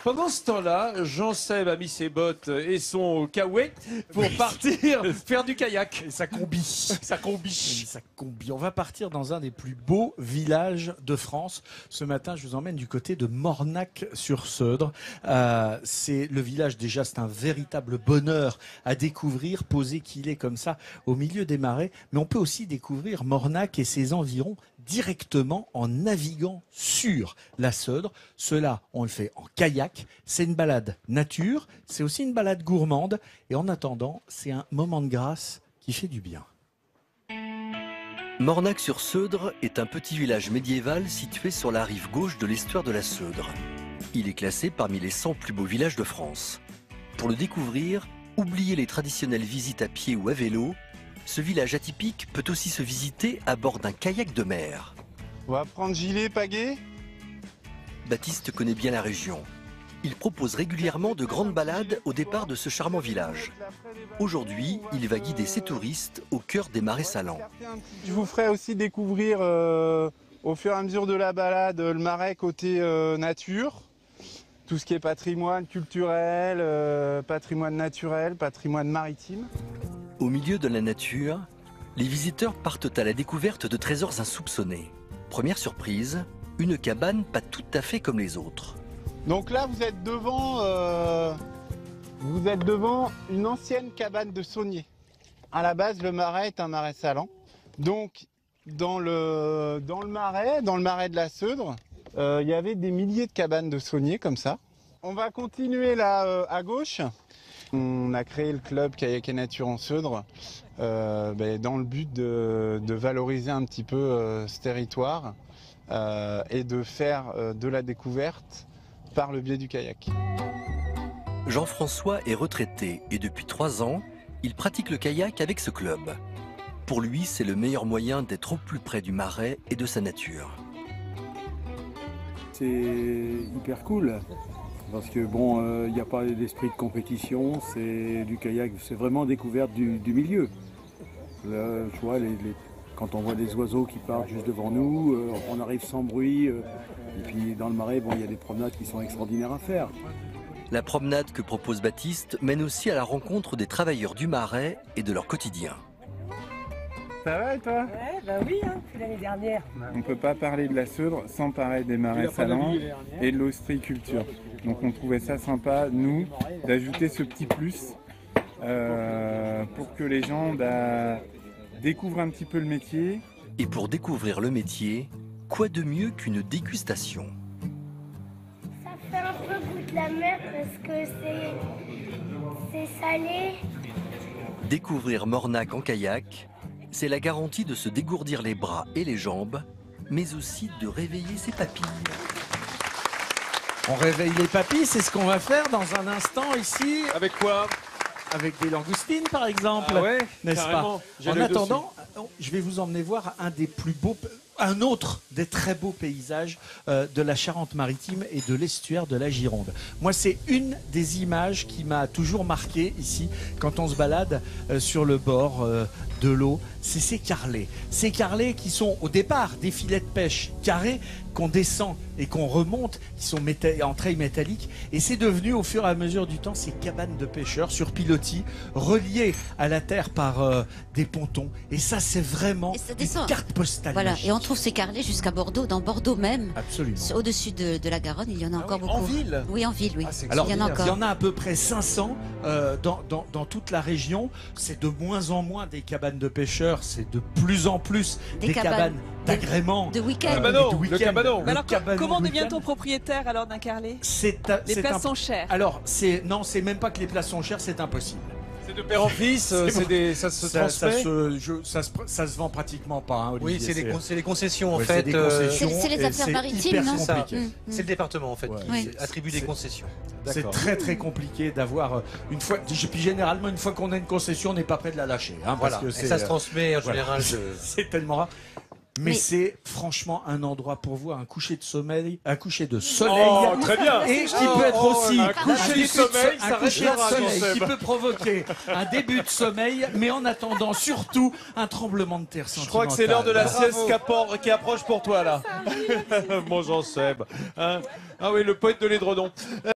Pendant ce temps-là, Jean-Seb a mis ses bottes et son kawaii pour partir faire du kayak. Et ça combi. Ça combi. Ça combi. On va partir dans un des plus beaux villages de France. Ce matin, je vous emmène du côté de Mornac-sur-Seudre. C'est le village, déjà, c'est un véritable bonheur à découvrir, posé qu'il est comme ça au milieu des marais. Mais on peut aussi découvrir Mornac et ses environs directement en naviguant sur la Seudre. Cela, on le fait en kayak. C'est une balade nature, c'est aussi une balade gourmande. Et en attendant, c'est un moment de grâce qui fait du bien. Mornac-sur-Seudre est un petit village médiéval situé sur la rive gauche de l'estuaire de la Seudre. Il est classé parmi les 100 plus beaux villages de France. Pour le découvrir, oubliez les traditionnelles visites à pied ou à vélo. Ce village atypique peut aussi se visiter à bord d'un kayak de mer. On va prendre gilet, pagaie. Baptiste connaît bien la région. Il propose régulièrement de grandes balades au départ de ce charmant village. Aujourd'hui, il va guider ses touristes au cœur des marais salants. Je vous ferai aussi découvrir au fur et à mesure de la balade le marais côté nature. Tout ce qui est patrimoine culturel, patrimoine naturel, patrimoine maritime. Au milieu de la nature, les visiteurs partent à la découverte de trésors insoupçonnés. Première surprise, une cabane pas tout à fait comme les autres. Donc là, vous êtes devant une ancienne cabane de saunier. À la base, le marais est un marais salant. Donc, dans le marais de la Seudre, il y avait des milliers de cabanes de sauniers comme ça. On va continuer là à gauche. On a créé le club Kayak et Nature en Seudre dans le but de valoriser un petit peu ce territoire et de faire de la découverte par le biais du kayak. Jean-François est retraité et depuis 3 ans, il pratique le kayak avec ce club. Pour lui, c'est le meilleur moyen d'être au plus près du marais et de sa nature. C'est hyper cool. Parce que bon, il n'y a pas d'esprit de compétition, c'est du kayak, c'est vraiment découverte du milieu. Là, je vois quand on voit des oiseaux qui partent juste devant nous, on arrive sans bruit. Et puis dans le marais, bon, il y a des promenades qui sont extraordinaires à faire. La promenade que propose Baptiste mène aussi à la rencontre des travailleurs du marais et de leur quotidien. Ça va et toi? Ouais, bah oui, depuis l'année dernière. On ne peut pas parler de la Seudre sans parler des marais salants et de l'ostréiculture. Donc on trouvait ça sympa, nous, d'ajouter ce petit plus pour que les gens découvrent un petit peu le métier. Et pour découvrir le métier, quoi de mieux qu'une dégustation? Ça fait un peu goût de la mer parce que c'est salé. Découvrir Mornac en kayak, c'est la garantie de se dégourdir les bras et les jambes, mais aussi de réveiller ses papilles. On réveille les papilles, c'est ce qu'on va faire dans un instant ici. Avec quoi? Avec des langoustines, par exemple. Ah ouais, n'est-ce pas? J'ai En l'œil attendant, je vais vous emmener voir un autre des très beaux paysages de la Charente-Maritime et de l'estuaire de la Gironde. Moi, c'est une des images qui m'a toujours marqué ici, quand on se balade sur le bord de l'eau. C'est ces carrelets. Ces carrelets qui sont au départ des filets de pêche carrés qu'on descend et qu'on remonte, qui sont en treilles métalliques. Et c'est devenu au fur et à mesure du temps ces cabanes de pêcheurs sur pilotis, reliées à la terre par des pontons. Et ça, c'est vraiment une carte postale. Voilà, magique. et on trouve ces carrelets jusqu'à Bordeaux, dans Bordeaux même. Absolument. Au-dessus de la Garonne, il y en a encore beaucoup. En ville? Oui, en ville, oui. Alors, il y en a encore. il y en a à peu près 500 dans toute la région. C'est de moins en moins des cabanes de pêcheurs, c'est de plus en plus des cabanes d'agrément. De week-end. Le cabanon. Mais alors, comment devient-on propriétaire alors d'un carrelet? Les places sont chères. Alors, non, c'est même pas que les places sont chères, c'est impossible. C'est de père en fils, ça se transmet. Ça se vend pratiquement pas, hein, Oui, Olivier. c'est les concessions en Ouais, fait. c'est des concessions C'est les et affaires c'est maritimes, hyper non? compliqué. C'est le département en fait Ouais. qui attribue des concessions. C'est très très compliqué d'avoir une fois. Puis généralement, une fois qu'on a une concession, on n'est pas prêt de la lâcher. Hein, Voilà. parce que Et ça se transmet en voilà. général. C'est tellement rare. Mais c'est franchement un endroit pour voir un coucher de soleil, Oh, très bien. et qui peut être aussi un coucher de sommeil, ça un coucher de restera, soleil Jean-Seb. qui peut provoquer un début de sommeil, mais en attendant surtout un tremblement de terre Je sentimental. crois que c'est l'heure de la sieste qui approche pour toi là. Mon Jean-Seb. Hein? Ah oui, le poète de l'édredon.